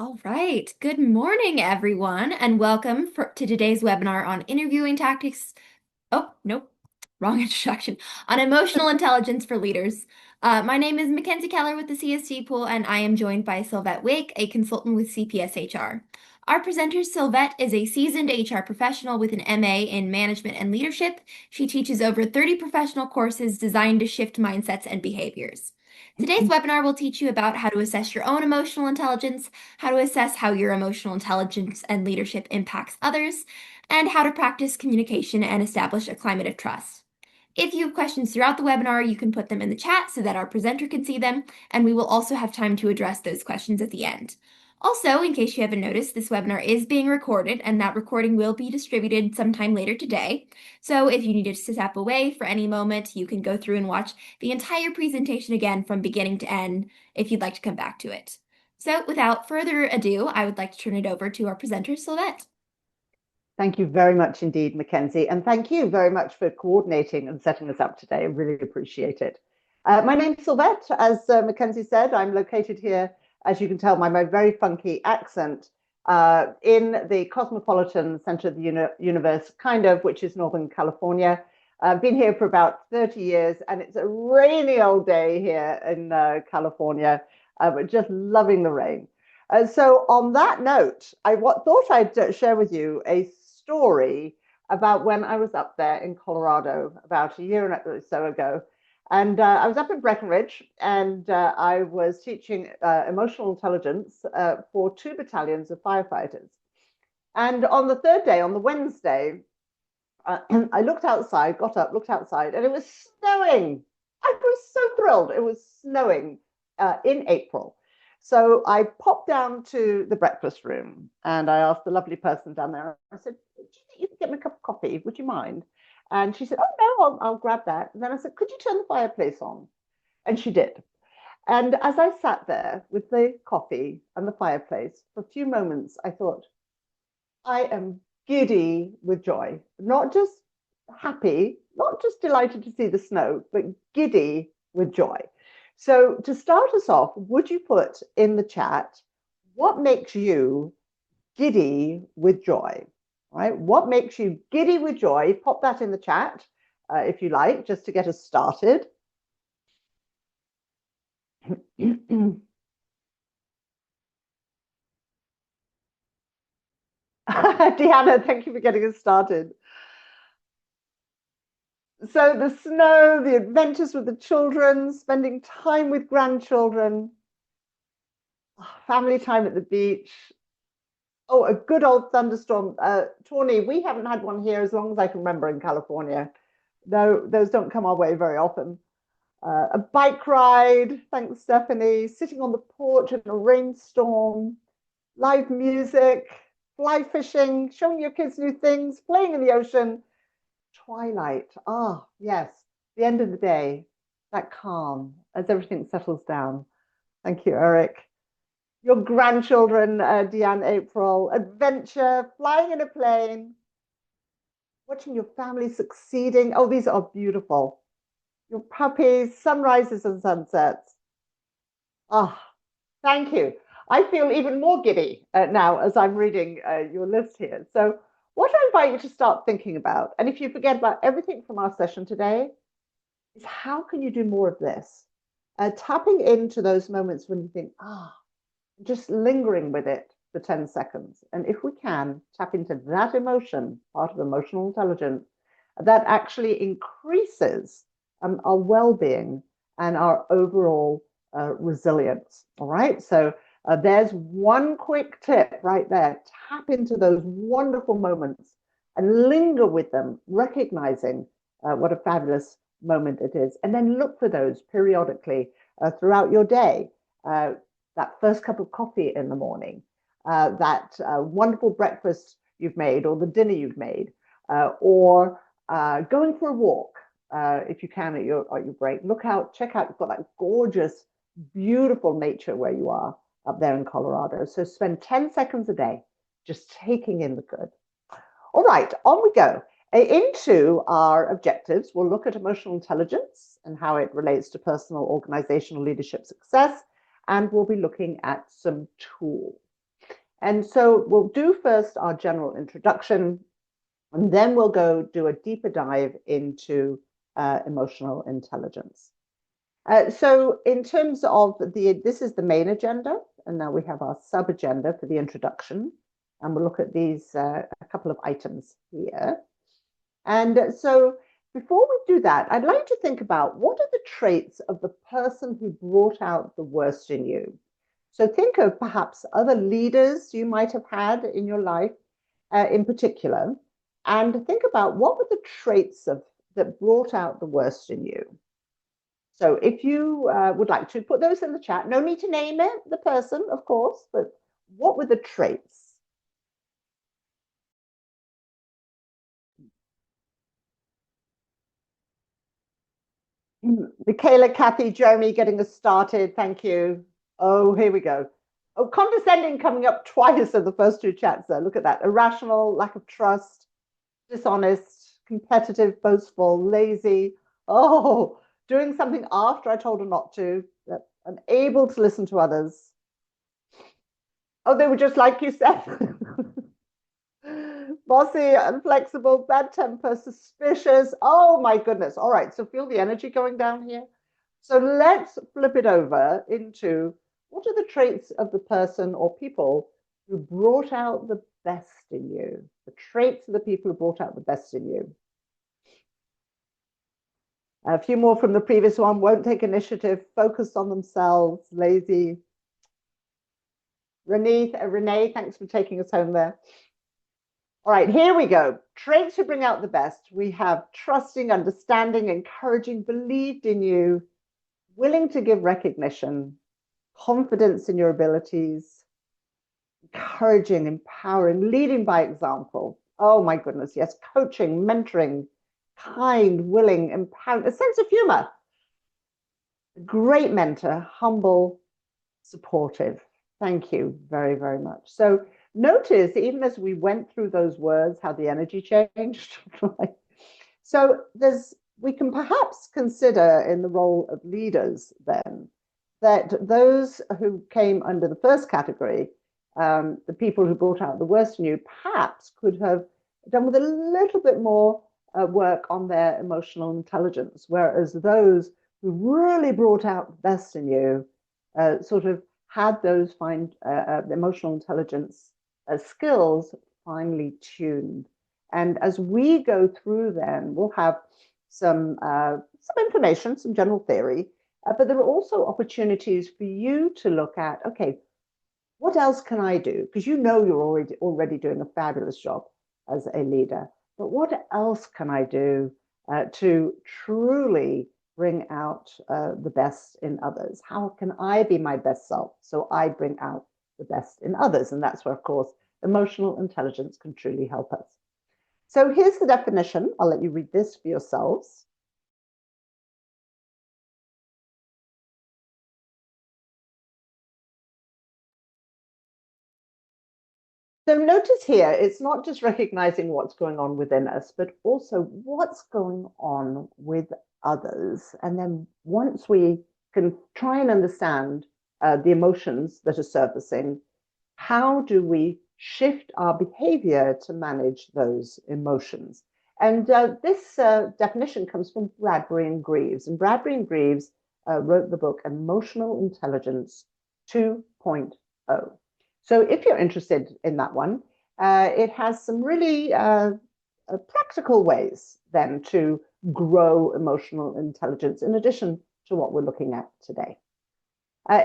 All right. Good morning, everyone, and welcome to today's webinar on interviewing tactics. Oh, nope, wrong introduction. On emotional intelligence for leaders. My name is Mackenzie Keller with the CSG Pool, and I am joined by Sylvette Wake, a consultant with CPS HR. Our presenter, Sylvette, is a seasoned HR professional with an MA in management and leadership. She teaches over 30 professional courses designed to shift mindsets and behaviors. Today's webinar will teach you about how to assess your own emotional intelligence, how to assess how your emotional intelligence and leadership impacts others, and how to practice communication and establish a climate of trust. If you have questions throughout the webinar, you can put them in the chat so that our presenter can see them, and we will also have time to address those questions at the end. Also, in case you haven't noticed, this webinar is being recorded, and that recording will be distributed sometime later today. So if you needed to step away for any moment, you can go through and watch the entire presentation again from beginning to end if you'd like to come back to it. So without further ado, I would like to turn it over to our presenter, Sylvette. Thank you very much indeed, Mackenzie. And thank you very much for coordinating and setting us up today. I really appreciate it. My name's Sylvette. As Mackenzie said, I'm located here, as you can tell by my very funky accent, in the cosmopolitan center of the universe, kind of, which is Northern California. I've been here for about 30 years, and it's a rainy old day here in California. But just loving the rain. So on that note, I thought I'd share with you a story about when I was up there in Colorado about a year or so ago. And I was up in Breckenridge, and I was teaching emotional intelligence for 2 battalions of firefighters. And on the third day, on the Wednesday, I looked outside, got up, looked outside, and it was snowing. I was so thrilled. It was snowing in April. So I popped down to the breakfast room and I asked the lovely person down there, I said, do you think you could get me a cup of coffee? Would you mind? And she said, oh, no, I'll grab that. And then I said, could you turn the fireplace on? And she did. And as I sat there with the coffee and the fireplace, for a few moments, I thought, I am giddy with joy, not just happy, not just delighted to see the snow, but giddy with joy. So to start us off, would you put in the chat what makes you giddy with joy? Right? What makes you giddy with joy? Pop that in the chat if you like, just to get us started. Deanna, thank you for getting us started. So the snow, the adventures with the children, spending time with grandchildren, family time at the beach. Oh, a good old thunderstorm. Tawny, we haven't had one here as long as I can remember in California. No, those don't come our way very often. A bike ride, thanks, Stephanie. Sitting on the porch in a rainstorm, live music, fly fishing, showing your kids new things, playing in the ocean. Twilight. Ah, yes, the end of the day, that calm as everything settles down. Thank you, Eric. Your grandchildren, Deanne, April, adventure, flying in a plane, watching your family succeeding. Oh, these are beautiful. Your puppies, sunrises and sunsets. Ah, thank you. I feel even more giddy now as I'm reading your list here. So what I invite you to start thinking about, and if you forget about everything from our session today, is how can you do more of this? Tapping into those moments when you think, just lingering with it for 10 seconds. And if we can tap into that emotion, part of emotional intelligence, that actually increases our well-being and our overall resilience. All right. So there's one quick tip right there. Tap into those wonderful moments and linger with them, recognizing what a fabulous moment it is. And then look for those periodically throughout your day. That first cup of coffee in the morning, that wonderful breakfast you've made, or the dinner you've made, or going for a walk if you can at your break. Look out, check out, you've got that gorgeous, beautiful nature where you are up there in Colorado. So spend 10 seconds a day just taking in the good. All right, on we go. Into our objectives, we'll look at emotional intelligence and how it relates to personal, organizational leadership success. And we'll be looking at some tools. And so we'll do first our general introduction, and then we'll go do a deeper dive into emotional intelligence. So in terms of this is the main agenda, and now we have our sub-agenda for the introduction, and we'll look at these a couple of items here. And so before we do that, I'd like to think about what are the traits of the person who brought out the worst in you. So think of perhaps other leaders you might have had in your life in particular, and think about what were the traits that brought out the worst in you. So if you would like to put those in the chat, no need to name it, the person, of course, but what were the traits? Michaela, Kathy, Jeremy, getting us started. Thank you. Oh, here we go. Oh, condescending coming up twice in the first two chats there. Look at that. Irrational, lack of trust, dishonest, competitive, boastful, lazy. Oh, doing something after I told her not to, unable to listen to others. Oh, they were just like you said. Bossy, inflexible, bad temper, suspicious. Oh my goodness. All right. So feel the energy going down here. So let's flip it over into what are the traits of the person or people who brought out the best in you? The traits of the people who brought out the best in you. A few more from the previous one. Won't take initiative, focused on themselves, lazy. Renee, thanks for taking us home there. All right, here we go. Traits to bring out the best. We have trusting, understanding, encouraging, believed in you, willing to give recognition, confidence in your abilities, encouraging, empowering, leading by example. Oh my goodness, yes, coaching, mentoring, kind, willing, empowering, a sense of humor, a great mentor, humble, supportive. Thank you very, very much. So notice, even as we went through those words, how the energy changed. So we can perhaps consider in the role of leaders then that those who came under the first category, the people who brought out the worst in you, perhaps could have done with a little bit more work on their emotional intelligence, whereas those who really brought out the best in you sort of had those emotional intelligence skills finely tuned. And as we go through them, we'll have some information, some general theory, but there are also opportunities for you to look at, okay, what else can I do? Because you know you're already doing a fabulous job as a leader, but what else can I do to truly bring out the best in others? How can I be my best self so I bring out the best in others? And that's where, of course, emotional intelligence can truly help us. So here's the definition. I'll let you read this for yourselves. So notice here, it's not just recognizing what's going on within us, but also what's going on with others. And then once we can try and understand the emotions that are surfacing, how do we shift our behavior to manage those emotions? And this definition comes from Bradbury and Greaves. And Bradbury and Greaves wrote the book Emotional Intelligence 2.0. So if you're interested in that one, it has some really practical ways then to grow emotional intelligence in addition to what we're looking at today.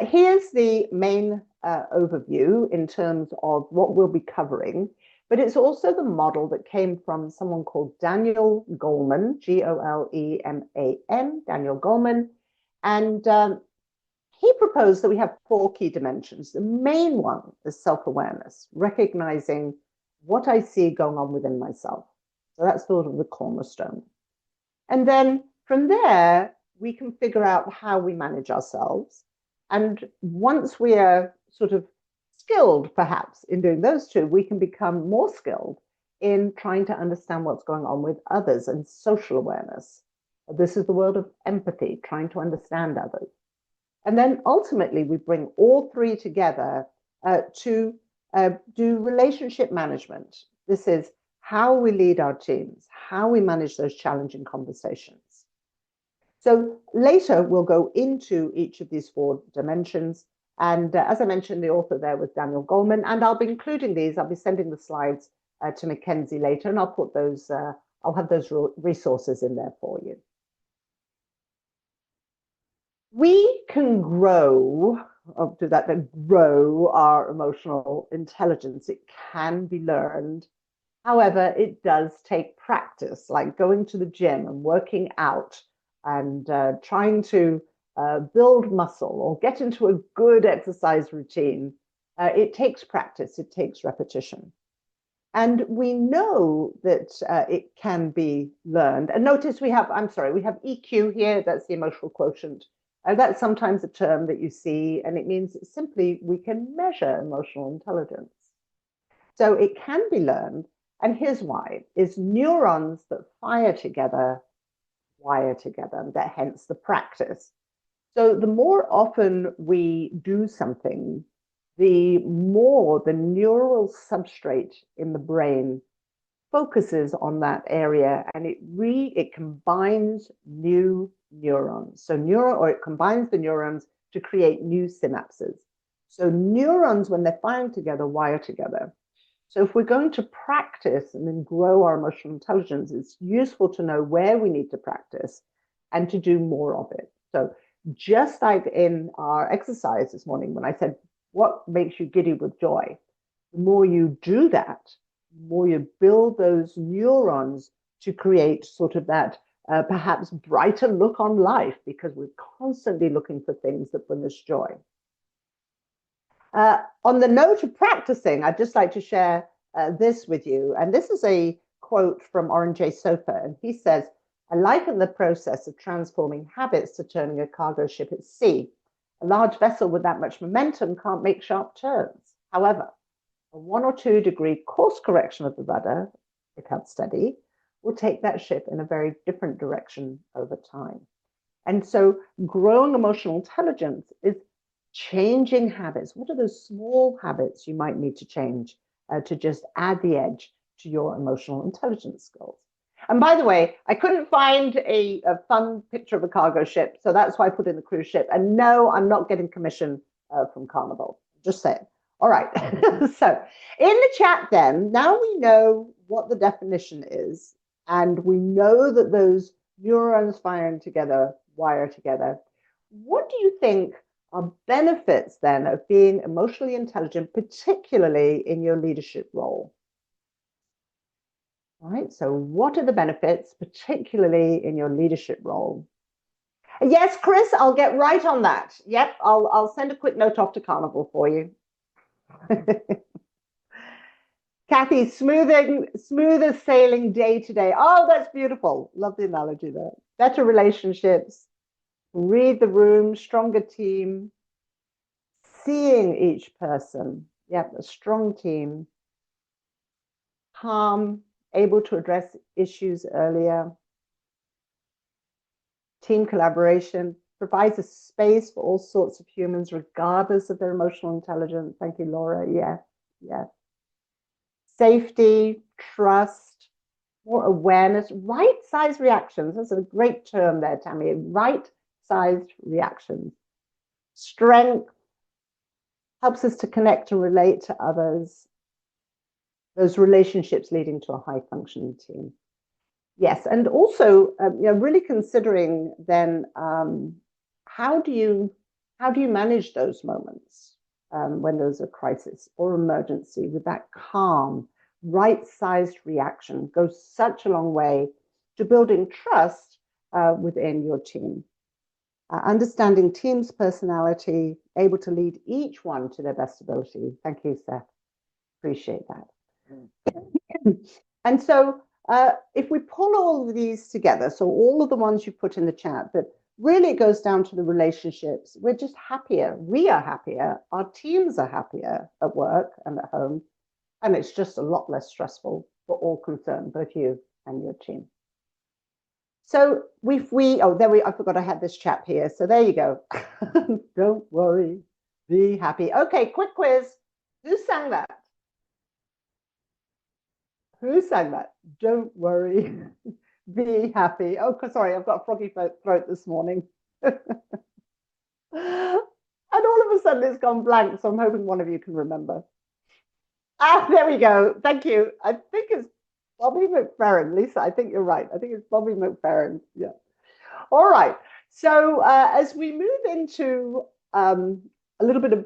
Here's the main overview in terms of what we'll be covering, but it's also the model that came from someone called Daniel Goleman, Goleman, Daniel Goleman, and he proposed that we have 4 key dimensions. The main one is self-awareness, recognizing what I see going on within myself. So that's sort of the cornerstone. And then from there, we can figure out how we manage ourselves. And once we are sort of skilled, perhaps, in doing those 2, we can become more skilled in trying to understand what's going on with others and social awareness. This is the world of empathy, trying to understand others. And then ultimately, we bring all 3 together to do relationship management. This is how we lead our teams, how we manage those challenging conversations. So later we'll go into each of these 4 dimensions. And as I mentioned, the author there was Daniel Goleman, and I'll be including these. I'll be sending the slides to Mackenzie later, and I'll put those, I'll have those resources in there for you. We can grow, up to that, grow our emotional intelligence. It can be learned. However, it does take practice, like going to the gym and working out and trying to build muscle or get into a good exercise routine. It takes practice, it takes repetition. And we know that it can be learned. And notice we have EQ here, that's the emotional quotient. That's sometimes a term that you see, and it means simply we can measure emotional intelligence. So it can be learned, and here's why. Is neurons that fire together, wire together, and that hence the practice. So the more often we do something, the more the neural substrate in the brain focuses on that area, and it combines new neurons. So it combines the neurons to create new synapses. So neurons, when they're firing together, wire together. So if we're going to practice and then grow our emotional intelligence, it's useful to know where we need to practice and to do more of it. So just like in our exercise this morning, when I said, what makes you giddy with joy? The more you do that, the more you build those neurons to create sort of that perhaps brighter look on life, because we're constantly looking for things that bring us joy. On the note of practicing, I'd just like to share this with you. And this is a quote from Oren J. Sofer. And he says, I liken the process of transforming habits to turning a cargo ship at sea. A large vessel with that much momentum can't make sharp turns. However, a 1 or 2 degree course correction of the rudder, if held steady, will take that ship in a very different direction over time. And so growing emotional intelligence is changing habits. What are those small habits you might need to change to just add the edge to your emotional intelligence skills? And by the way, I couldn't find a fun picture of a cargo ship, so that's why I put in the cruise ship. And no, I'm not getting commission from Carnival, just saying. All right, so in the chat then, now we know what the definition is, and we know that those neurons firing together, wire together. What do you think are benefits then of being emotionally intelligent, particularly in your leadership role? All right, so what are the benefits, particularly in your leadership role? Yes, Chris, I'll get right on that. Yep, I'll send a quick note off to Carnival for you. Kathy, smoother sailing day to day. Oh, that's beautiful. Love the analogy there. Better relationships, read the room, stronger team, seeing each person. Yep, a strong team. Calm, able to address issues earlier. Team collaboration provides a space for all sorts of humans, regardless of their emotional intelligence. Thank you, Laura. Yeah, yeah. Safety, trust, more awareness, right-sized reactions. That's a great term there, Tammy. Right-sized reactions. Strength helps us to connect and relate to others. Those relationships leading to a high-functioning team. Yes, and also, really considering then how do you manage those moments when there's a crisis or emergency with that calm, right-sized reaction goes such a long way to building trust within your team. Understanding team's personality, able to lead each one to their best ability. Thank you, Seth. Appreciate that. And so if we pull all of these together, so all of the ones you put in the chat, that really it goes down to the relationships. We're just happier. We are happier. Our teams are happier at work and at home. And it's just a lot less stressful for all concerned, both you and your team. So I forgot I had this chap here. So there you go. Don't worry, be happy. Okay, quick quiz. Who sang that? Who sang that? Don't worry. Be happy. Oh, sorry, I've got a froggy throat this morning. And all of a sudden it's gone blank. So I'm hoping one of you can remember. Ah, there we go. Thank you. I think it's Bobby McFerrin. Lisa, I think you're right. I think it's Bobby McFerrin. Yeah. All right. So as we move into a little bit of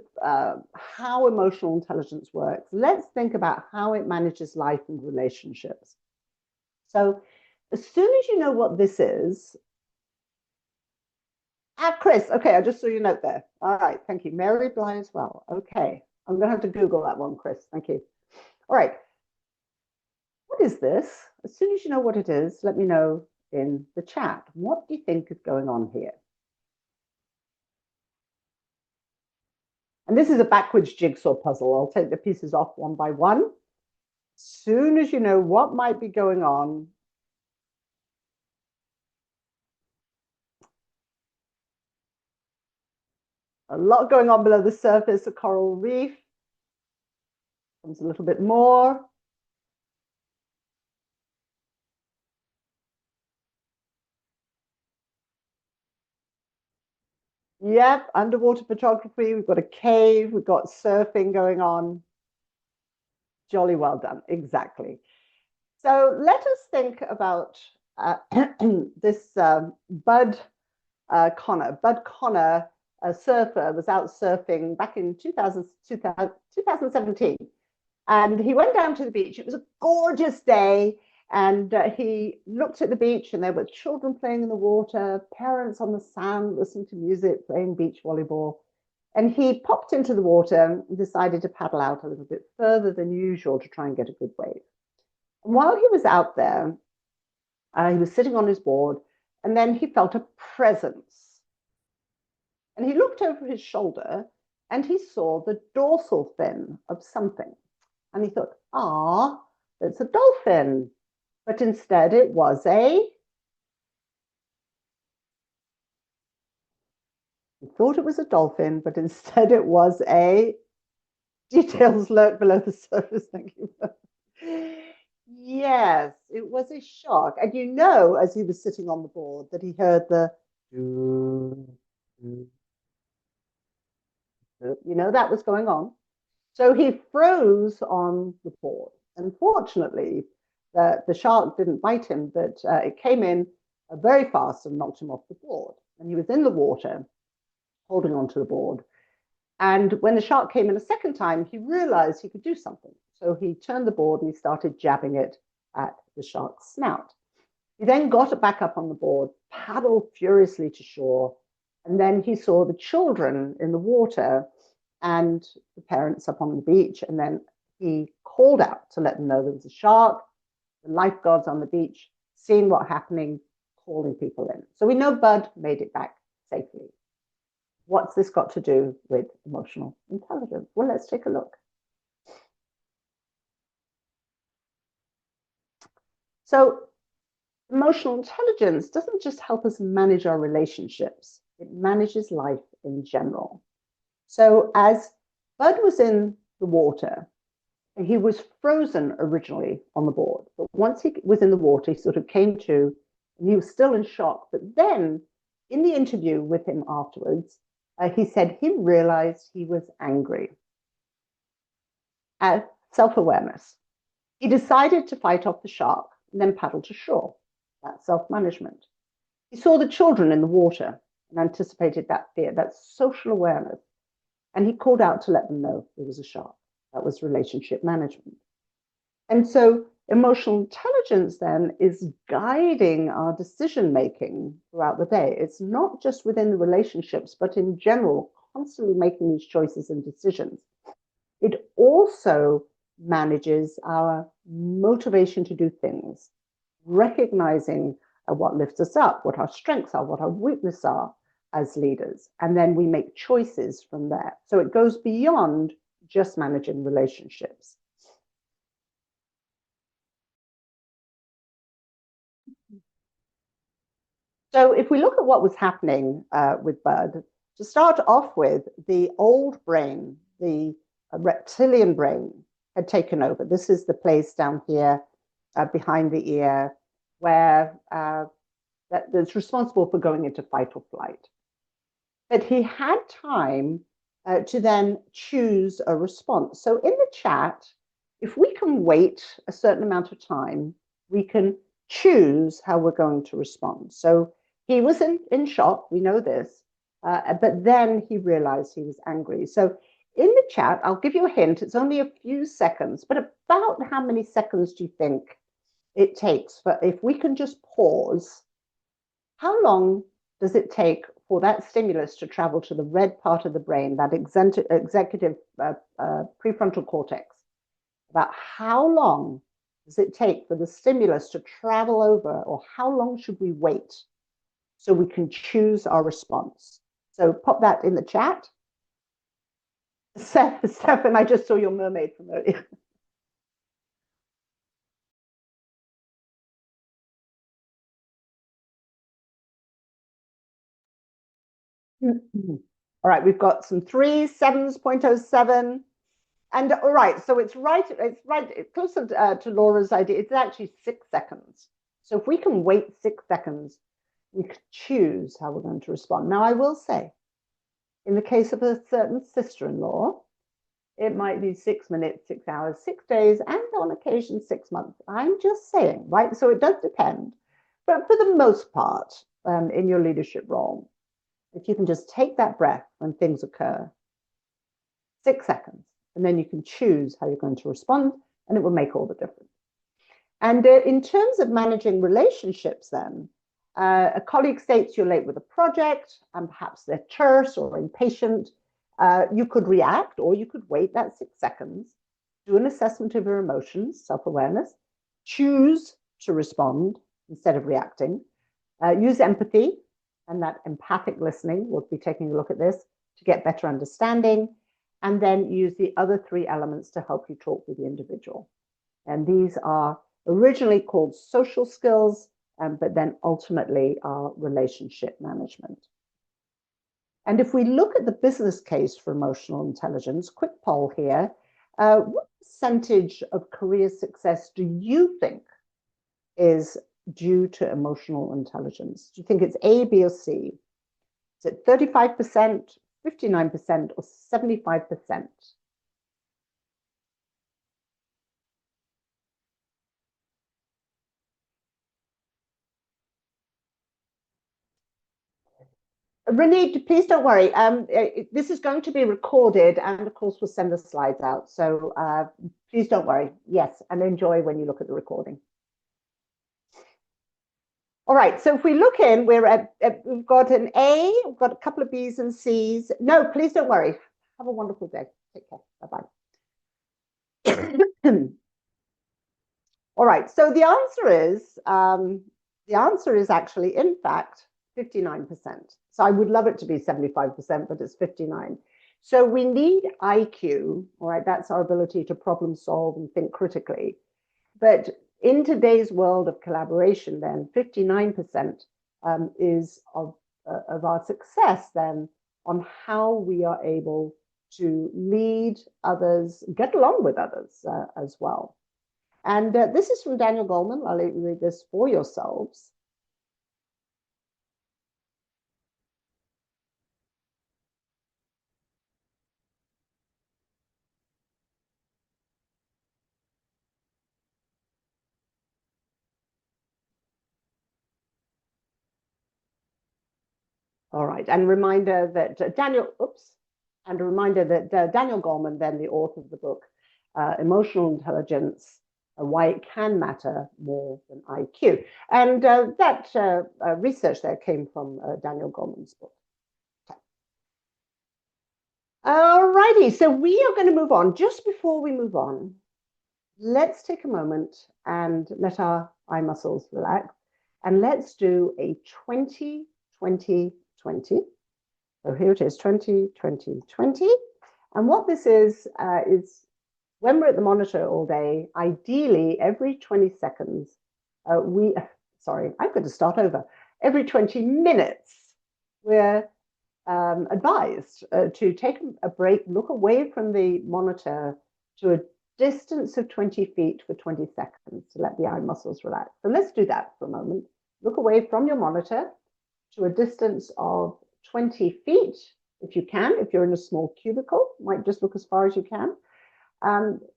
how emotional intelligence works, let's think about how it manages life and relationships. So as soon as you know what this is, Chris, okay, I just saw your note there. All right, thank you. Mary Bly as well. Okay, I'm going to have to Google that one, Chris. Thank you. All right, what is this? As soon as you know what it is, let me know in the chat. What do you think is going on here? And this is a backwards jigsaw puzzle. I'll take the pieces off one by one. As soon as you know what might be going on, a lot going on below the surface, a coral reef. Comes a little bit more. Yep, underwater photography. We've got a cave. We've got surfing going on. Jolly well done. Exactly. So let us think about this Bud Connor. Bud Connor, a surfer, was out surfing back in 2017. And he went down to the beach. It was a gorgeous day. And he looked at the beach, and there were children playing in the water, parents on the sand listening to music, playing beach volleyball. And he popped into the water and decided to paddle out a little bit further than usual to try and get a good wave. And while he was out there, he was sitting on his board, and then he felt a presence. And he looked over his shoulder, and he saw the dorsal fin of something. And he thought, ah, it's a dolphin. But instead it was he thought it was a dolphin, but instead it was details lurk below the surface. Thank you. Yes, it was a shark. And you know, as he was sitting on the board, that he heard the, that was going on. So he froze on the board. Unfortunately, the shark didn't bite him, but it came in very fast and knocked him off the board. And he was in the water, holding onto the board. And when the shark came in a second time, he realized he could do something. So he turned the board and he started jabbing it at the shark's snout. He then got it back up on the board, paddled furiously to shore, and then he saw the children in the water and the parents up on the beach. And then he called out to let them know there was a shark, the lifeguards on the beach, seeing what happening, calling people in. So we know Bud made it back safely. What's this got to do with emotional intelligence? Well, let's take a look. So emotional intelligence doesn't just help us manage our relationships, it manages life in general. So as Bud was in the water, he was frozen originally on the board, but once he was in the water, he sort of came to, and he was still in shock. But then in the interview with him afterwards, he said he realized he was angry. Self-awareness. He decided to fight off the shark and then paddle to shore. That's self-management. He saw the children in the water and anticipated that fear. That's social awareness. And he called out to let them know there was a shark. That was relationship management. And so emotional intelligence then is guiding our decision making throughout the day. It's not just within the relationships, but in general, constantly making these choices and decisions. It also manages our motivation to do things, recognizing what lifts us up, what our strengths are, what our weaknesses are as leaders. And then we make choices from there. So it goes beyond just managing relationships. So if we look at what was happening with Bud, to start off with, the old brain, the reptilian brain, had taken over. This is the place down here behind the ear, where that's responsible for going into fight or flight. But he had time to then choose a response. So in the chat, if we can wait a certain amount of time, we can choose how we're going to respond. So he was in shock, we know this, but then he realized he was angry. So in the chat, I'll give you a hint. It's only a few seconds, but about how many seconds do you think it takes for, if we can just pause, how long does it take for that stimulus to travel to the red part of the brain, that executive prefrontal cortex? About how long does it take for the stimulus to travel over, or how long should we wait so we can choose our response? So pop that in the chat. Stefan, I just saw your mermaid from earlier. All right, we've got some 3s, 7s, 0.07. And all right, so it's closer to Laura's idea. It's actually 6 seconds. So if we can wait 6 seconds, we can choose how we're going to respond. Now, I will say, in the case of a certain sister-in-law, it might be 6 minutes, 6 hours, 6 days, and on occasion 6 months. I'm just saying, right? So it does depend. But for the most part, in your leadership role, if you can just take that breath when things occur, 6 seconds, and then you can choose how you're going to respond, and it will make all the difference. And in terms of managing relationships, then, a colleague states you're late with a project, and perhaps they're terse or impatient. You could react, or you could wait that 6 seconds, do an assessment of your emotions, self-awareness, choose to respond instead of reacting, use empathy, and that empathic listening, we'll be taking a look at this, to get better understanding, and then use the other 3 elements to help you talk with the individual. And these are originally called social skills, but then ultimately are relationship management. And if we look at the business case for emotional intelligence, quick poll here, what percentage of career success do you think is due to emotional intelligence? Do you think it's A, B, or C? Is it 35%, 59%, or 75%? Renee, please don't worry. This is going to be recorded, and of course, we'll send the slides out. So please don't worry. Yes, and enjoy when you look at the recording. All right, so if we look in, we've got an A, we've got a couple of B's and C's. No, please don't worry. Have a wonderful day. Take care. Bye-bye. All right, so the answer is actually, in fact, 59%. So I would love it to be 75%, but it's 59. So we need IQ, all right, that's our ability to problem solve and think critically. But in today's world of collaboration, then 59% is of our success then on how we are able to lead others, get along with others as well. And this is from Daniel Goleman. I'll let you read this for yourselves. All right, and a reminder that Daniel Goleman, then the author of the book, Emotional Intelligence, Why It Can Matter More Than IQ. And that research there came from Daniel Goleman's book. Okay. All righty, so we are going to move on. Just before we move on, let's take a moment and let our eye muscles relax. And let's do a 20-20-20. So here it is, 20-20-20. And what this is when we're at the monitor all day, ideally every 20 seconds, I'm going to start over. Every 20 minutes, we're advised to take a break, look away from the monitor to a distance of 20 feet for 20 seconds to let the eye muscles relax. So let's do that for a moment. Look away from your monitor to a distance of 20 feet, if you can. If you're in a small cubicle, might just look as far as you can.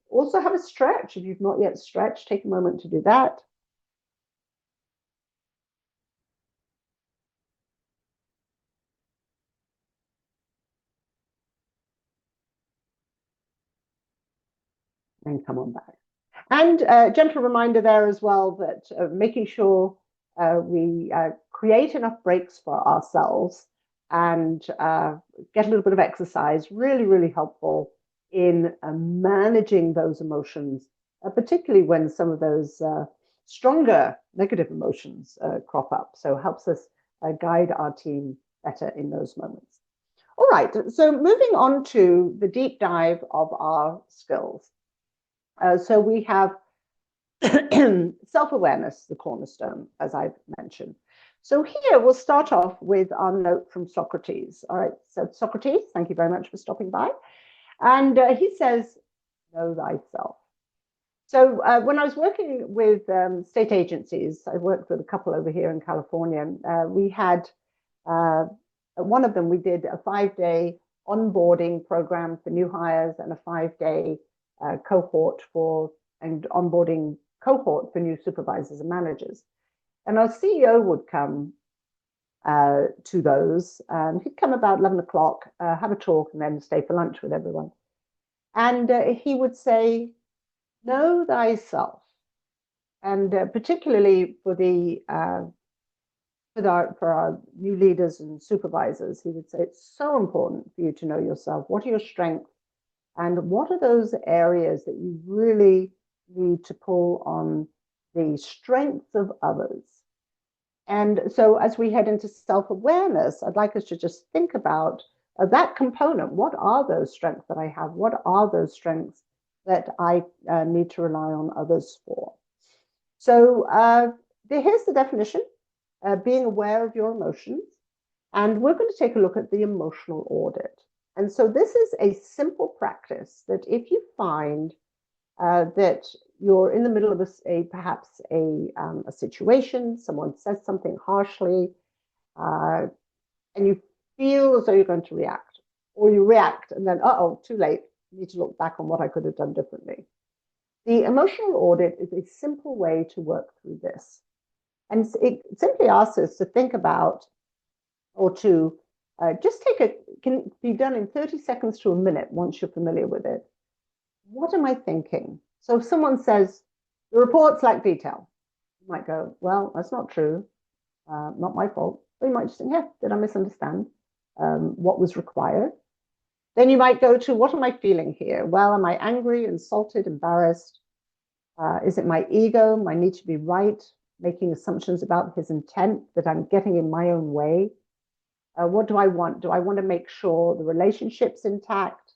Also have a stretch. If you've not yet stretched, take a moment to do that. And come on back. And a gentle reminder there as well that making sure we create enough breaks for ourselves and get a little bit of exercise, really, really helpful in managing those emotions, particularly when some of those stronger negative emotions crop up. So helps us guide our team better in those moments. All right, so moving on to the deep dive of our skills. So we have self-awareness, the cornerstone, as I've mentioned. So here we'll start off with our note from Socrates. All right, so Socrates, thank you very much for stopping by. And he says, know thyself. So when I was working with state agencies, I worked with a couple over here in California. We had one of them, we did a 5-day onboarding program for new hires and a 5-day cohort for and onboarding cohort for new supervisors and managers. And our CEO would come to those. He'd come about 11 o'clock, have a talk, and then stay for lunch with everyone. And he would say, know thyself. And particularly for our new leaders and supervisors, he would say it's so important for you to know yourself. What are your strengths? And what are those areas that you really need to pull on the strengths of others? And so as we head into self-awareness, I'd like us to just think about that component. What are those strengths that I have? What are those strengths that I need to rely on others for? So here's the definition, being aware of your emotions. And we're going to take a look at the emotional audit. And so this is a simple practice that if you find that you're in the middle of perhaps a situation, someone says something harshly, and you feel as though you're going to react, or you react and then, uh-oh, too late, you need to look back on what I could have done differently. The emotional audit is a simple way to work through this. And it simply asks us to think about or to just can be done in 30 seconds to a minute once you're familiar with it. What am I thinking? So if someone says, the reports lack detail, you might go, well, that's not true, not my fault. Or you might just think, yeah, did I misunderstand what was required? Then you might go to, what am I feeling here? Well, am I angry, insulted, embarrassed? Is it my ego, my need to be right, making assumptions about his intent that I'm getting in my own way? What do I want? Do I want to make sure the relationship's intact?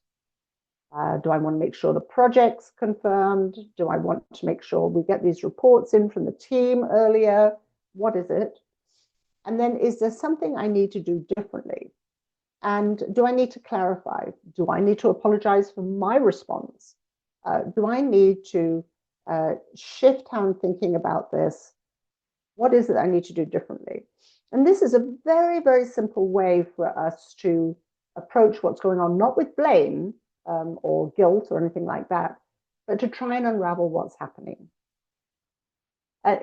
Do I want to make sure the project's confirmed? Do I want to make sure we get these reports in from the team earlier? What is it? And then is there something I need to do differently? And do I need to clarify? Do I need to apologize for my response? Do I need to shift how I'm thinking about this? What is it I need to do differently? And this is a very, very simple way for us to approach what's going on, not with blame or guilt or anything like that, but to try and unravel what's happening.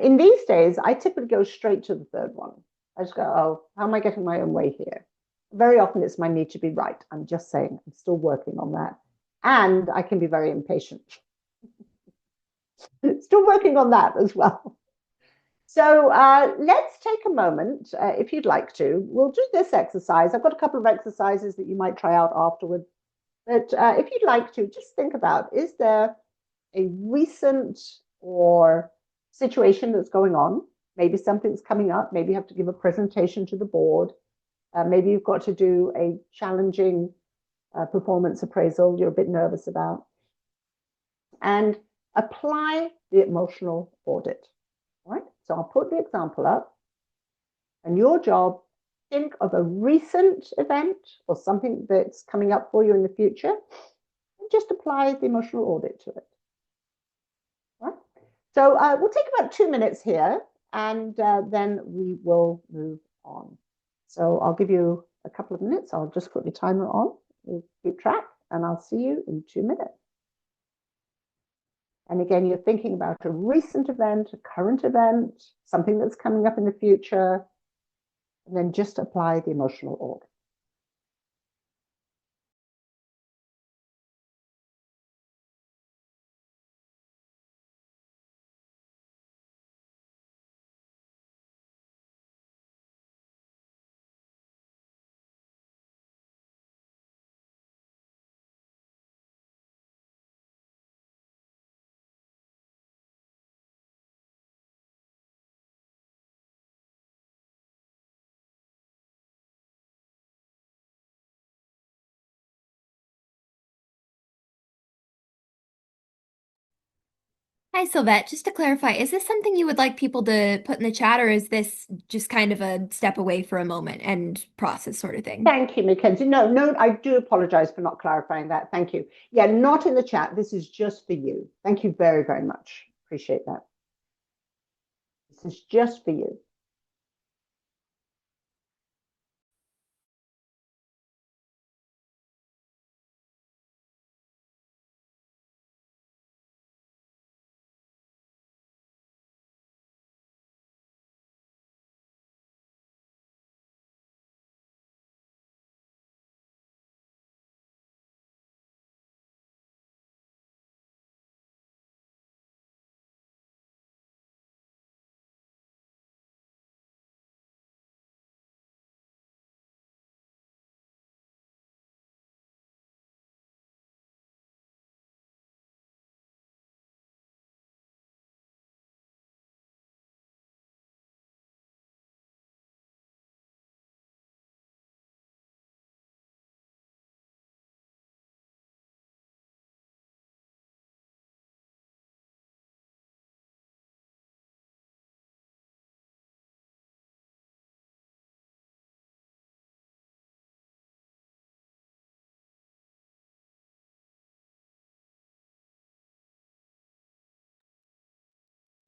In these days, I typically go straight to the third one. I just go, oh, how am I getting my own way here? Very often it's my need to be right. I'm just saying, I'm still working on that. And I can be very impatient. Still working on that as well. So let's take a moment, if you'd like to. We'll do this exercise. I've got a couple of exercises that you might try out afterward. But if you'd like to, just think about, is there a recent or situation that's going on? Maybe something's coming up. Maybe you have to give a presentation to the board. Maybe you've got to do a challenging performance appraisal you're a bit nervous about. And apply the emotional audit. All right, so I'll put the example up. And your job, think of a recent event or something that's coming up for you in the future, and just apply the emotional audit to it. So we'll take about 2 minutes here, and then we will move on. So I'll give you a couple of minutes. I'll just put the timer on. We'll keep track, and I'll see you in 2 minutes. And again, you're thinking about a recent event, a current event, something that's coming up in the future, and then just apply the emotional order. Hi, Sylvette. Just to clarify, is this something you would like people to put in the chat, or is this just kind of a step away for a moment and process sort of thing? Thank you, Mackenzie. No, no, I do apologize for not clarifying that. Thank you. Yeah, not in the chat. This is just for you. Thank you very, very much. Appreciate that. This is just for you.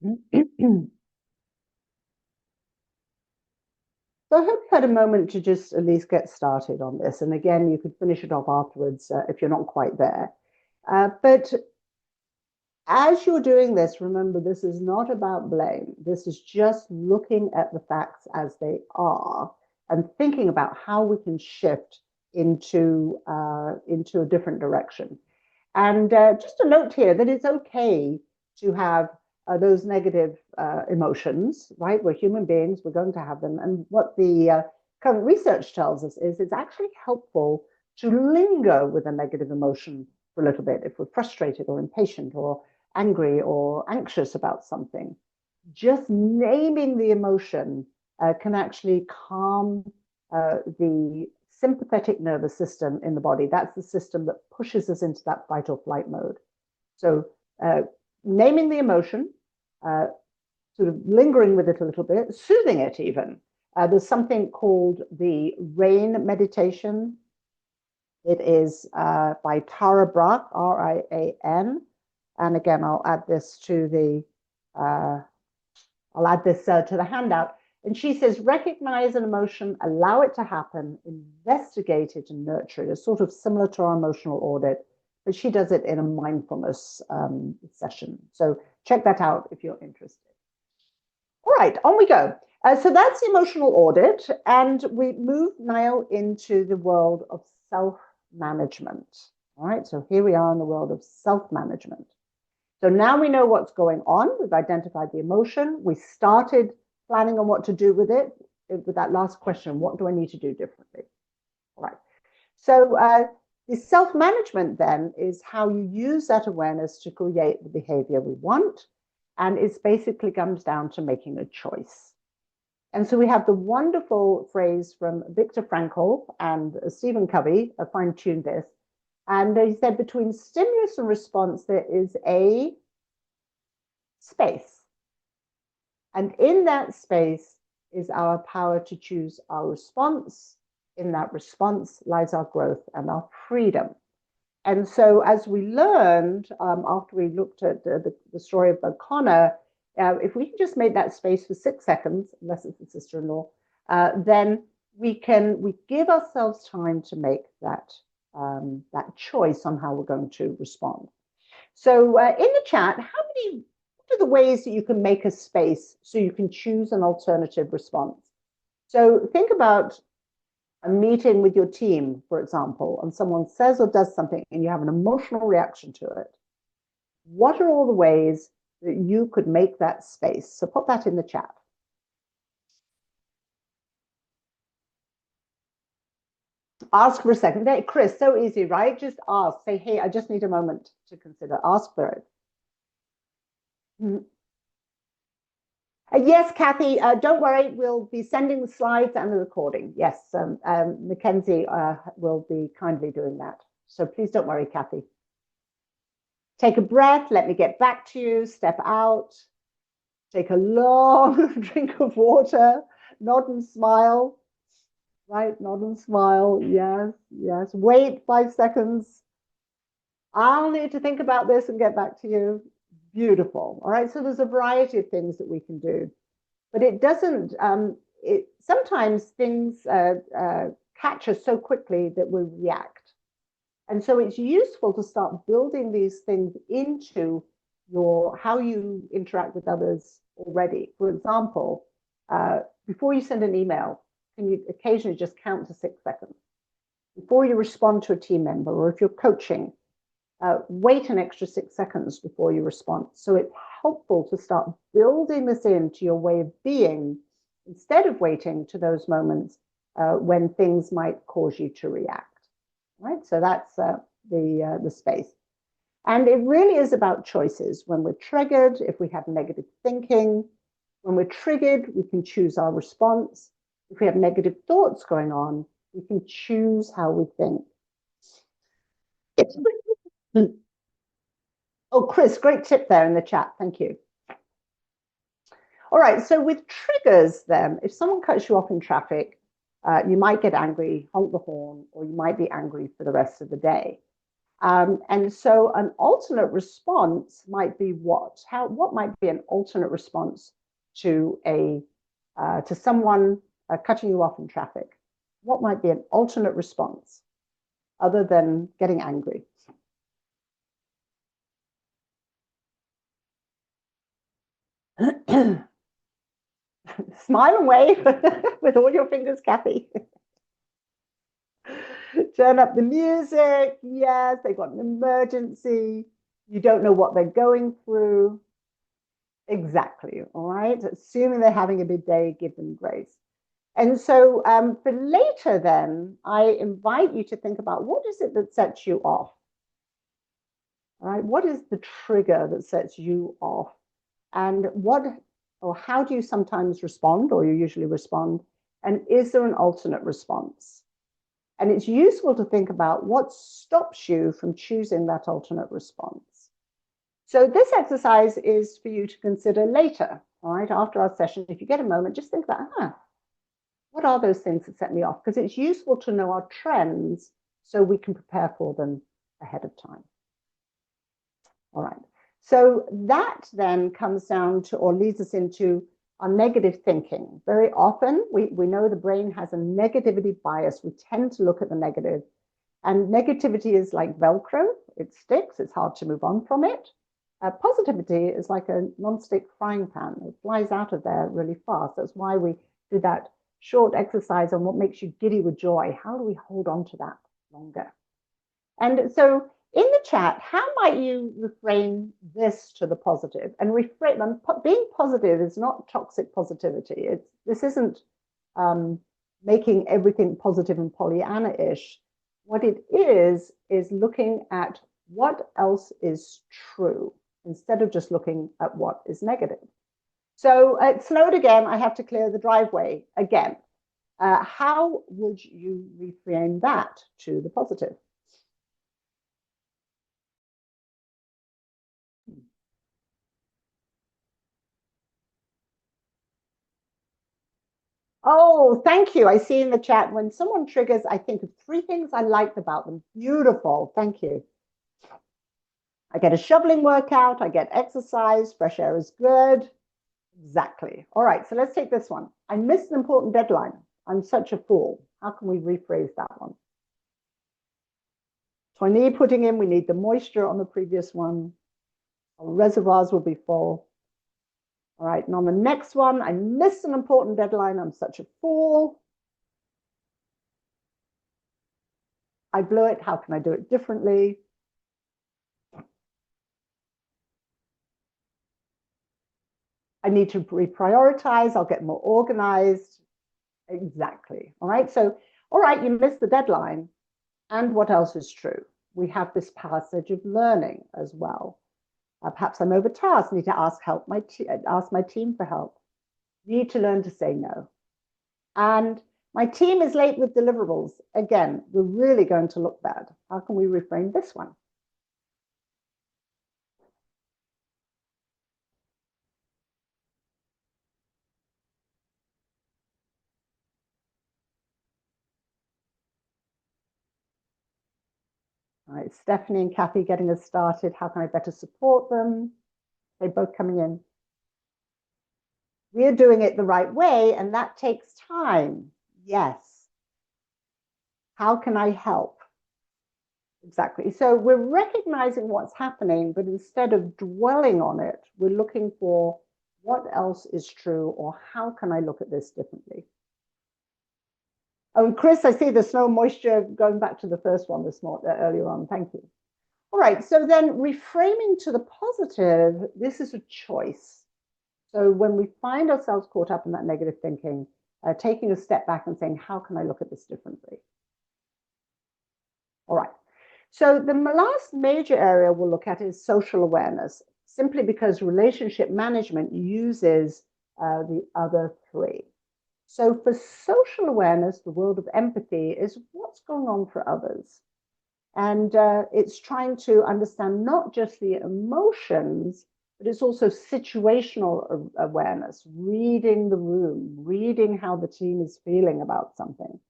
So I hope you had a moment to just at least get started on this. And again, you could finish it off afterwards if you're not quite there. But as you're doing this, remember, this is not about blame. This is just looking at the facts as they are and thinking about how we can shift into a different direction. And just a note here that it's okay to have those negative emotions, right? We're human beings, we're going to have them. And what the current research tells us is it's actually helpful to linger with a negative emotion for a little bit if we're frustrated or impatient or angry or anxious about something. Just naming the emotion can actually calm the sympathetic nervous system in the body. That's the system that pushes us into that fight or flight mode. So, naming the emotion, sort of lingering with it a little bit, soothing it even. There's something called the RAIN meditation. It is by Tara Brach, R-I-A-N. And again, I'll add this to the handout. And she says, recognize an emotion, allow it to happen, investigate it and nurture it. It's sort of similar to our emotional audit, but she does it in a mindfulness session. So check that out if you're interested. All right, on we go. So that's the emotional audit. And we move now into the world of self-management. All right, so here we are in the world of self-management. So now we know what's going on. We've identified the emotion. We started planning on what to do with it. With that last question, what do I need to do differently? All right. So the self-management then is how you use that awareness to create the behavior we want. And it basically comes down to making a choice. And so we have the wonderful phrase from Viktor Frankl and Stephen Covey, I fine-tuned this. And he said, between stimulus and response, there is a space. And in that space is our power to choose our response. In that response lies our growth and our freedom. And so, as we learned after we looked at the story of O'Connor, if we can just make that space for 6 seconds, unless it's the sister-in-law, then we give ourselves time to make that choice on how we're going to respond. So, in the chat, what are the ways that you can make a space so you can choose an alternative response? So, think about a meeting with your team, for example, and someone says or does something and you have an emotional reaction to it. What are all the ways that you could make that space? So put that in the chat. Ask for a second. Hey, Chris, so easy, right? Just ask. Say, hey, I just need a moment to consider. Ask for it. Yes, Kathy, don't worry. We'll be sending the slides and the recording. Yes, Mackenzie will be kindly doing that. So please don't worry, Kathy. Take a breath. Let me get back to you. Step out. Take a long drink of water. Nod and smile. Right, nod and smile. Yes, yes. Wait 5 seconds. I'll need to think about this and get back to you. Beautiful. All right, so there's a variety of things that we can do. But it doesn't, sometimes things catch us so quickly that we react. And so it's useful to start building these things into how you interact with others already. For example, before you send an email, can you occasionally just count to 6 seconds? Before you respond to a team member, or if you're coaching, wait an extra 6 seconds before you respond. So it's helpful to start building this into your way of being instead of waiting to those moments when things might cause you to react. Right? So that's the space. And it really is about choices. When we're triggered, if we have negative thinking, when we're triggered, we can choose our response. If we have negative thoughts going on, we can choose how we think. Oh, Chris, great tip there in the chat. Thank you. All right, so with triggers then, if someone cuts you off in traffic, you might get angry, honk the horn, or you might be angry for the rest of the day. And so an alternate response might be what? What might be an alternate response to someone cutting you off in traffic? What might be an alternate response other than getting angry? Smile and wave with all your fingers, Kathy. Turn up the music. Yes, they've got an emergency. You don't know what they're going through. Exactly. All right. Assuming they're having a big day, give them grace. And so for later, then, I invite you to think about what is it that sets you off? All right. What is the trigger that sets you off? And how do you sometimes respond, or you usually respond? And is there an alternate response? And it's useful to think about what stops you from choosing that alternate response. So this exercise is for you to consider later, all right, after our session. If you get a moment, just think about, what are those things that set me off? Because it's useful to know our trends so we can prepare for them ahead of time. All right. So that then comes down to, or leads us into, our negative thinking. Very often, we know the brain has a negativity bias. We tend to look at the negative. And negativity is like Velcro. It sticks. It's hard to move on from it. Positivity is like a non-stick frying pan. It flies out of there really fast. That's why we do that short exercise on what makes you giddy with joy. How do we hold on to that longer? And so in the chat, how might you reframe this to the positive? And reframe them. Being positive is not toxic positivity. This isn't making everything positive and Pollyanna-ish. What it is looking at what else is true instead of just looking at what is negative. So it's snowed again. I have to clear the driveway again. How would you reframe that to the positive? Oh, thank you. I see in the chat when someone triggers, I think of 3 things I liked about them. Beautiful. Thank you. I get a shoveling workout, I get exercise, fresh air is good. Exactly. All right, so let's take this one. I missed an important deadline. I'm such a fool. How can we rephrase that one? So I need putting in, we need the moisture on the previous one. Our reservoirs will be full. All right, and on the next one, I missed an important deadline. I'm such a fool. I blew it. How can I do it differently? I need to reprioritize. I'll get more organized. Exactly. All right. So, all right, you missed the deadline. And what else is true? We have this passage of learning as well. Perhaps I'm overtasked, need to ask ask my team for help. Need to learn to say no. And my team is late with deliverables. Again, we're really going to look bad. How can we reframe this one? All right, Stephanie and Kathy getting us started. How can I better support them? They're both coming in. We're doing it the right way, and that takes time. Yes. How can I help? Exactly. So we're recognizing what's happening, but instead of dwelling on it, we're looking for what else is true or how can I look at this differently? Oh, Chris, I see the snow moisture going back to the first one this morning earlier on. Thank you. All right. So then reframing to the positive, this is a choice. So when we find ourselves caught up in that negative thinking, taking a step back and saying, how can I look at this differently? All right. So the last major area we'll look at is social awareness, simply because relationship management uses the other three. So for social awareness, the world of empathy is what's going on for others. And it's trying to understand not just the emotions, but it's also situational awareness, reading the room, reading how the team is feeling about something.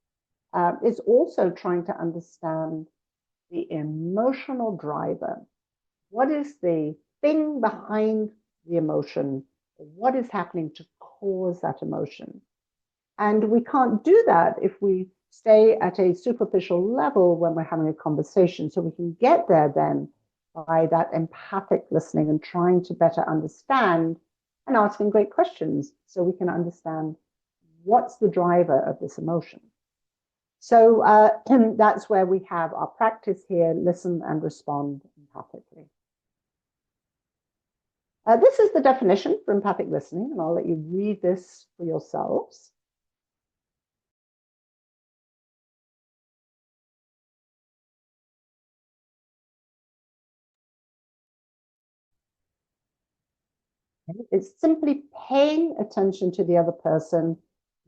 It's also trying to understand the emotional driver. What is the thing behind the emotion? What is happening to cause that emotion? And we can't do that if we stay at a superficial level when we're having a conversation. So we can get there then by that empathic listening and trying to better understand and asking great questions so we can understand what's the driver of this emotion. So that's where we have our practice here, listen and respond empathically. This is the definition for empathic listening, and I'll let you read this for yourselves. It's simply paying attention to the other person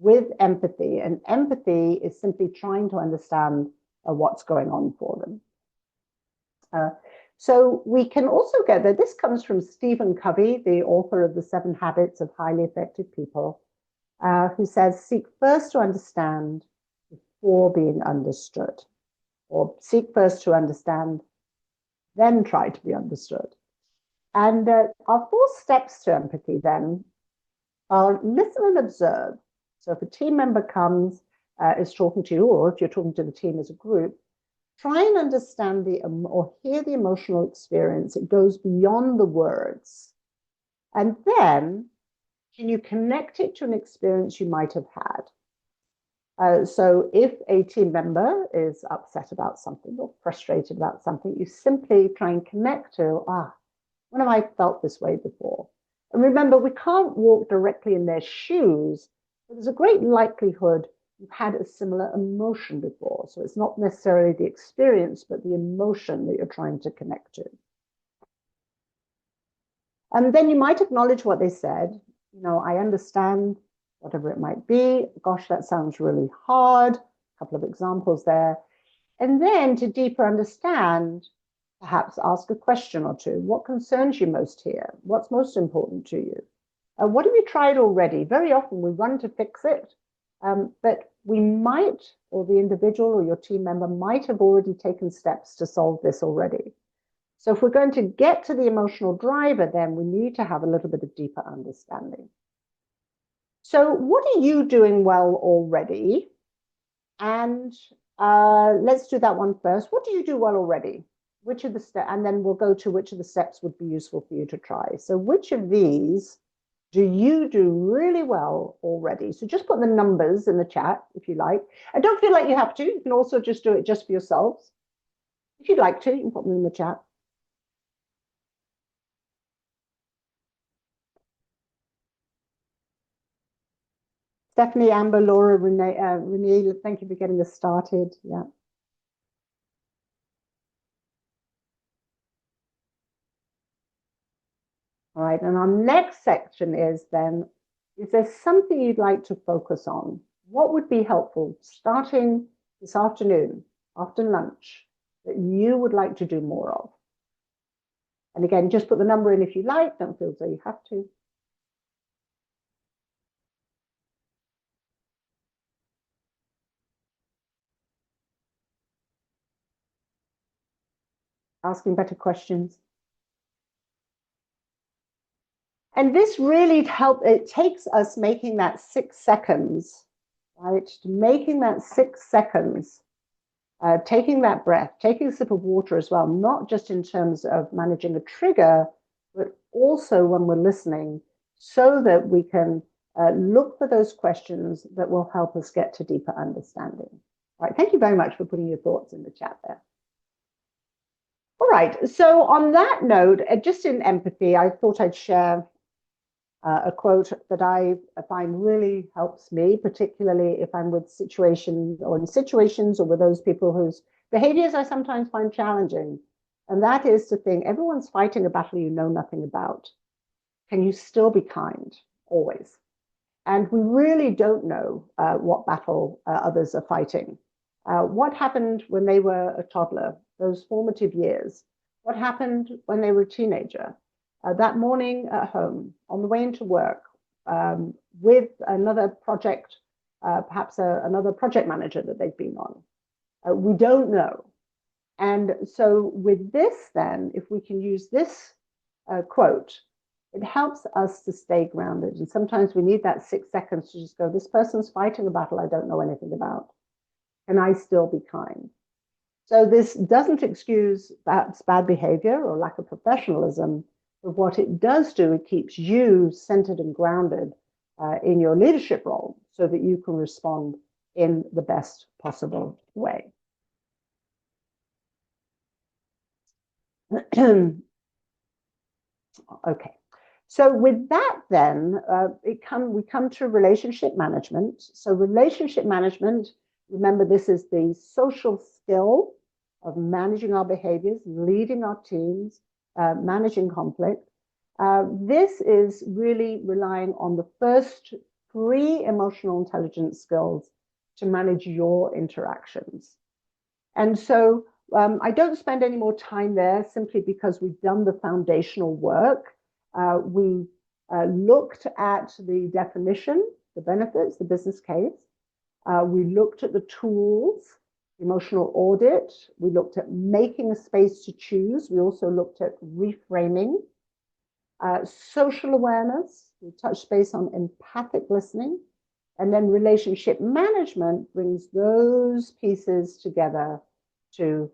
with empathy, and empathy is simply trying to understand what's going on for them. So we can also get there. This comes from Stephen Covey, the author of The 7 Habits of Highly Effective People, who says, seek first to understand before being understood, or seek first to understand, then try to be understood. And our 4 steps to empathy then are listen and observe. So if a team member comes, is talking to you, or if you're talking to the team as a group, try and understand or hear the emotional experience. It goes beyond the words. And then can you connect it to an experience you might have had? So if a team member is upset about something or frustrated about something, you simply try and connect to, when have I felt this way before? And remember, we can't walk directly in their shoes, but there's a great likelihood you've had a similar emotion before. So it's not necessarily the experience, but the emotion that you're trying to connect to. And then you might acknowledge what they said. You know, I understand, whatever it might be. Gosh, that sounds really hard. A couple of examples there. And then to deeper understand, perhaps ask a question or two. What concerns you most here? What's most important to you? What have you tried already? Very often we run to fix it, but we might, or the individual or your team member might have already taken steps to solve this already. So if we're going to get to the emotional driver, then we need to have a little bit of deeper understanding. So what are you doing well already? And let's do that one first. What do you do well already? Which of the steps, and then we'll go to which of the steps would be useful for you to try. So which of these do you do really well already? So just put the numbers in the chat if you like. And don't feel like you have to. You can also just do it just for yourselves. If you'd like to, you can put them in the chat. Stephanie, Amber, Laura, Renee, thank you for getting us started. Yeah. All right, and our next section is then, is there something you'd like to focus on? What would be helpful starting this afternoon, after lunch, that you would like to do more of? And again, just put the number in if you like, don't feel as though you have to. Asking better questions. And this really helps, it takes us making that 6 seconds, right? Making that 6 seconds, taking that breath, taking a sip of water as well, not just in terms of managing a trigger, but also when we're listening, so that we can look for those questions that will help us get to deeper understanding. All right, thank you very much for putting your thoughts in the chat there. All right, so on that note, just in empathy, I thought I'd share a quote that I find really helps me, particularly if I'm with situations or in situations or with those people whose behaviors I sometimes find challenging. And that is to think everyone's fighting a battle you know nothing about. Can you still be kind? Always. And we really don't know what battle others are fighting. What happened when they were a toddler, those formative years? What happened when they were a teenager? That morning at home, on the way into work, with another project, perhaps another project manager that they've been on. We don't know. And so with this then, if we can use this quote, it helps us to stay grounded. And sometimes we need that 6 seconds to just go, this person's fighting a battle I don't know anything about. Can I still be kind? So this doesn't excuse perhaps bad behavior or lack of professionalism, but what it does do, it keeps you centered and grounded in your leadership role so that you can respond in the best possible way. Okay. So with that, then we come to relationship management. So relationship management, remember, this is the social skill of managing our behaviors, leading our teams, managing conflict. This is really relying on the first 3 emotional intelligence skills to manage your interactions. And so I don't spend any more time there simply because we've done the foundational work. We looked at the definition, the benefits, the business case. We looked at the tools, emotional audit. We looked at making a space to choose. We also looked at reframing, social awareness. We touched base on empathic listening. And then relationship management brings those pieces together to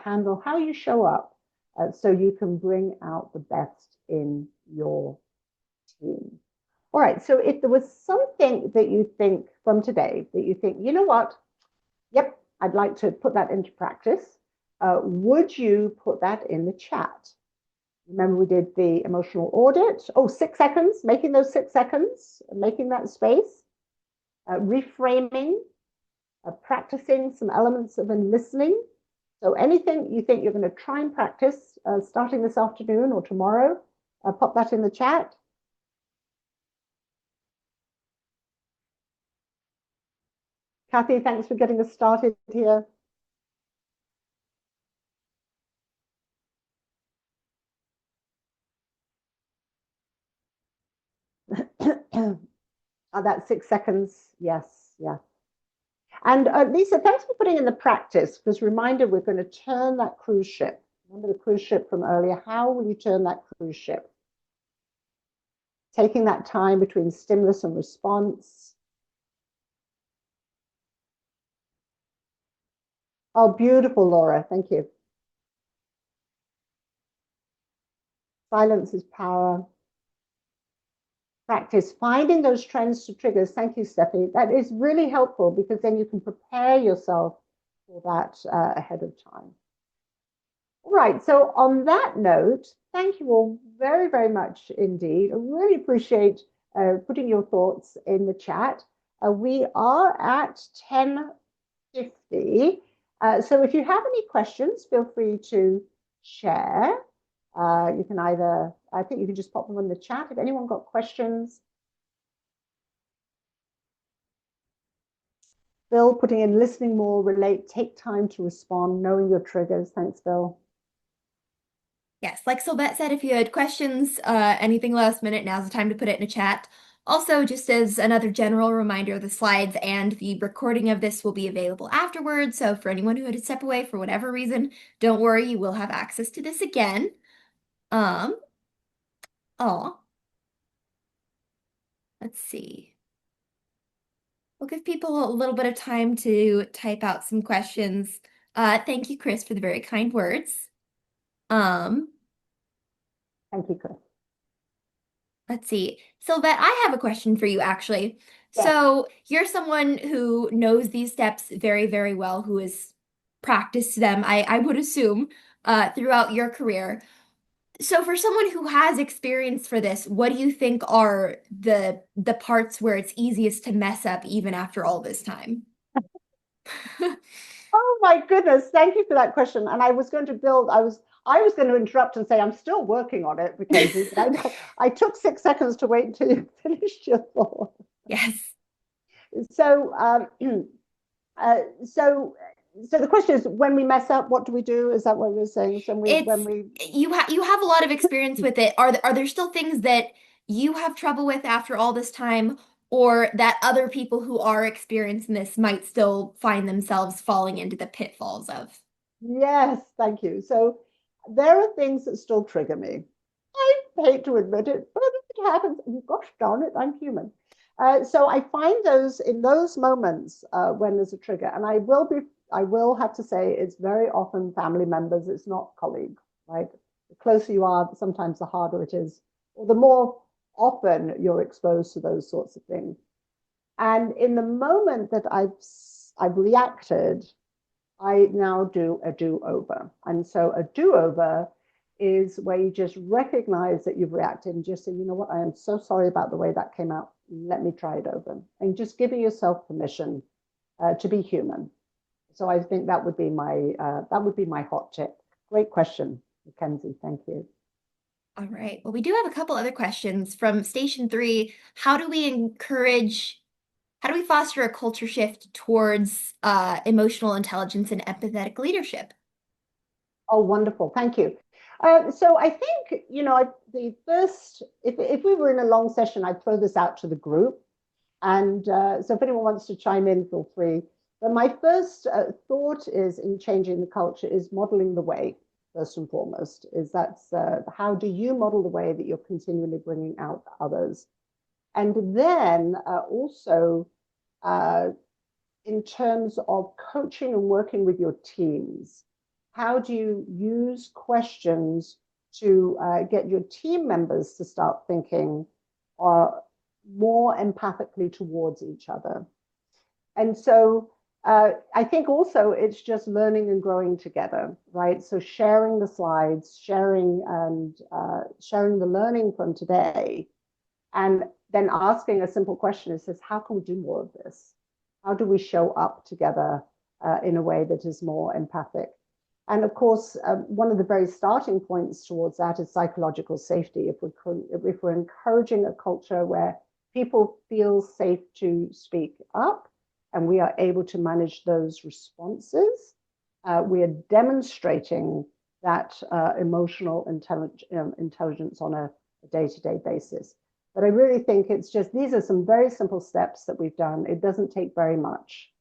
handle how you show up so you can bring out the best in your team. All right, so if there was something that you think from today that you think, you know what, yep, I'd like to put that into practice, would you put that in the chat? Remember, we did the emotional audit. Oh, 6 seconds, making those 6 seconds, making that space, reframing, practicing some elements of listening. So anything you think you're going to try and practice starting this afternoon or tomorrow, pop that in the chat. Kathy, thanks for getting us started here. That 6 seconds, yes, yeah. And Lisa, thanks for putting in the practice, because reminder, we're going to turn that cruise ship. Remember the cruise ship from earlier? How will you turn that cruise ship? Taking that time between stimulus and response. Oh, beautiful, Laura. Thank you. Silence is power. Practice finding those trends to triggers. Thank you, Stephanie. That is really helpful because then you can prepare yourself for that ahead of time. All right. So on that note, thank you all very, very much indeed. I really appreciate putting your thoughts in the chat. We are at 10:50. So if you have any questions, feel free to share. You can either, I think you can just pop them in the chat. If anyone got questions. Bill putting in listening more, relate, take time to respond, knowing your triggers. Thanks, Bill. Yes, like Silbette said, if you had questions, anything last minute, now's the time to put it in a chat. Also, just as another general reminder, the slides and the recording of this will be available afterwards. So for anyone who had to step away for whatever reason, don't worry, you will have access to this again. Oh, let's see. We'll give people a little bit of time to type out some questions. Thank you, Chris, for the very kind words. Um, Thank you, Chris. Let's see. Sylvette, I have a question for you, actually. Yes. So you're someone who knows these steps very, very well, who has practiced them, I would assume, throughout your career. So for someone who has experience for this, what do you think are the parts where it's easiest to mess up even after all this time? Oh my goodness, thank you for that question. And I was going to build, I was going to interrupt and say I'm still working on it, Mackenzie, but I took 6 seconds to wait until you finished your thought. Yes. So uh, so so the question is when we mess up, what do we do? Is that what you're saying? So when It's we you have a lot of experience with it. Are there still things that you have trouble with after all this time, or that other people who are experiencing this might still find themselves falling into the pitfalls of? Yes, thank you. So there are things that still trigger me. I hate to admit it, but it happens. And gosh darn it, I'm human. So I find those in those moments when there's a trigger, and I will have to say it's very often family members. It's not colleagues, right? The closer you are, sometimes the harder it is, or the more often you're exposed to those sorts of things. And in the moment that I've reacted, I now do a do-over. And so a do-over is where you just recognize that you've reacted and just say, you know what, I am so sorry about the way that came out. Let me try it over. And just giving yourself permission to be human. So I think that would be my hot tip. Great question, Mackenzie. Thank you. All right. Well, we do have a couple other questions from Station 3. How do we foster a culture shift towards emotional intelligence and empathetic leadership? Oh, wonderful. Thank you. So I think, the first, if we were in a long session, I'd throw this out to the group. And so if anyone wants to chime in, feel free. But my first thought is in changing the culture is modeling the way, first and foremost, is that's how do you model the way that you're continually bringing out others? And then also uh, in terms of coaching and working with your teams, how do you use questions to get your team members to start thinking more empathically towards each other? And so I think also it's just learning and growing together, right? So sharing the slides, sharing the learning from today, and then asking a simple question. It says, how can we do more of this? How do we show up together in a way that is more empathic? And of course, one of the very starting points towards that is psychological safety. If we're encouraging a culture where people feel safe to speak up and we are able to manage those responses, we are demonstrating that emotional intelligence on a day-to-day basis. But I really think it's just, these are some very simple steps that we've done. It doesn't take very much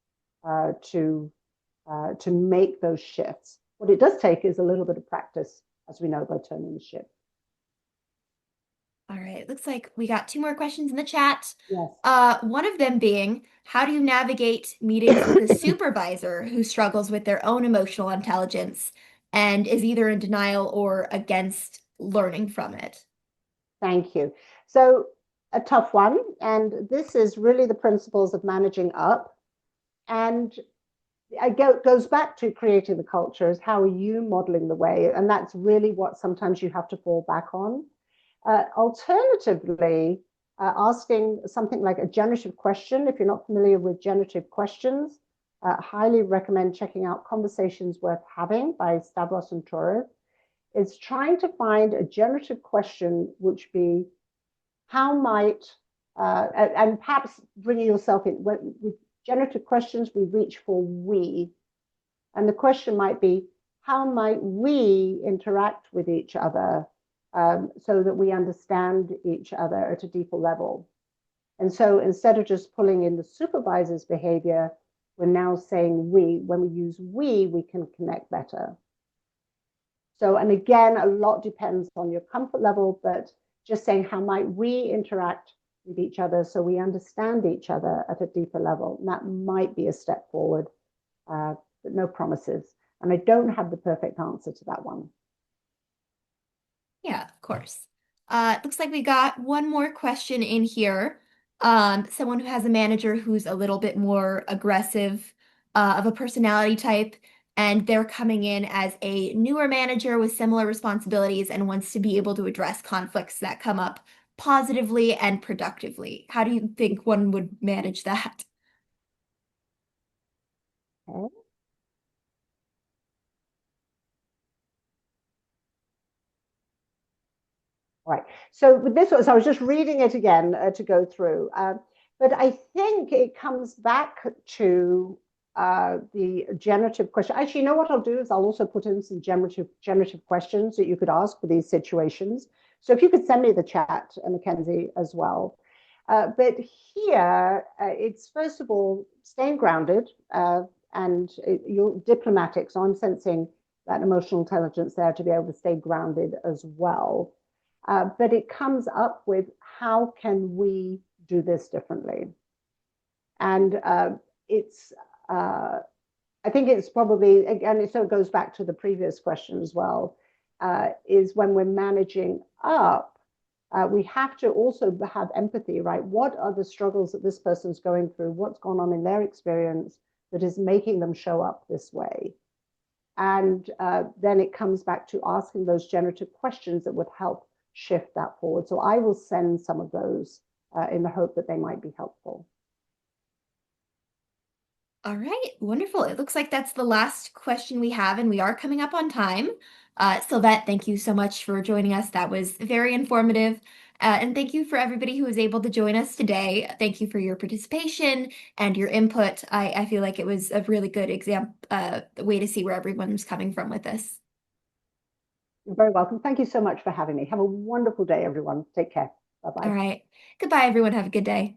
to make those shifts. What it does take is a little bit of practice, as we know, by turning the ship. All right, looks like we got two more questions in the chat. Yes. One of them being, how do you navigate meetings with a supervisor who struggles with their own emotional intelligence and is either in denial or against learning from it? Thank you. So, a tough one. And this is really the principles of managing up. And it goes back to creating the culture is how are you modeling the way? And that's really what sometimes you have to fall back on. Alternatively, asking something like a generative question, if you're not familiar with generative questions, highly recommend checking out Conversations Worth Having by Stavros and Torres. It's trying to find a generative question which be how might, and perhaps bringing yourself in, with generative questions, we reach for we. And the question might be, how might we interact with each other so that we understand each other at a deeper level? And so instead of just pulling in the supervisor's behavior, we're now saying we. When we use we can connect better. So, and again, a lot depends on your comfort level, but just saying how might we interact with each other so we understand each other at a deeper level. And that might be a step forward, but no promises. And I don't have the perfect answer to that one. Yeah, of course. Looks like we got one more question in here. Someone who has a manager who's a little bit more aggressive, of a personality type, and they're coming in as a newer manager with similar responsibilities and wants to be able to address conflicts that come up positively and productively. How do you think one would manage that? Okay. All right. So with this one, so I was just reading it again to go through. But I think it comes back to the generative question. Actually, you know what I'll do is I'll also put in some generative questions that you could ask for these situations. So if you could send me the chat, Mackenzie, as well. But here, it's first of all staying grounded and you're diplomatic. So I'm sensing that emotional intelligence there to be able to stay grounded as well. But it comes up with how can we do this differently? And it's, I think it's probably, again, so it goes back to the previous question as well, is when we're managing up, we have to also have empathy, right? What are the struggles that this person's going through? What's gone on in their experience that is making them show up this way? And then it comes back to asking those generative questions that would help shift that forward. So I will send some of those in the hope that they might be helpful. All right, wonderful. It looks like that's the last question we have, and we are coming up on time. Sylvette, thank you so much for joining us. That was very informative. And thank you for everybody who was able to join us today. Thank you for your participation and your input. I feel like it was a really good way to see where everyone was coming from with this. You're very welcome. Thank you so much for having me. Have a wonderful day, everyone. Take care. Bye All bye. right. Goodbye, everyone. Have a good day.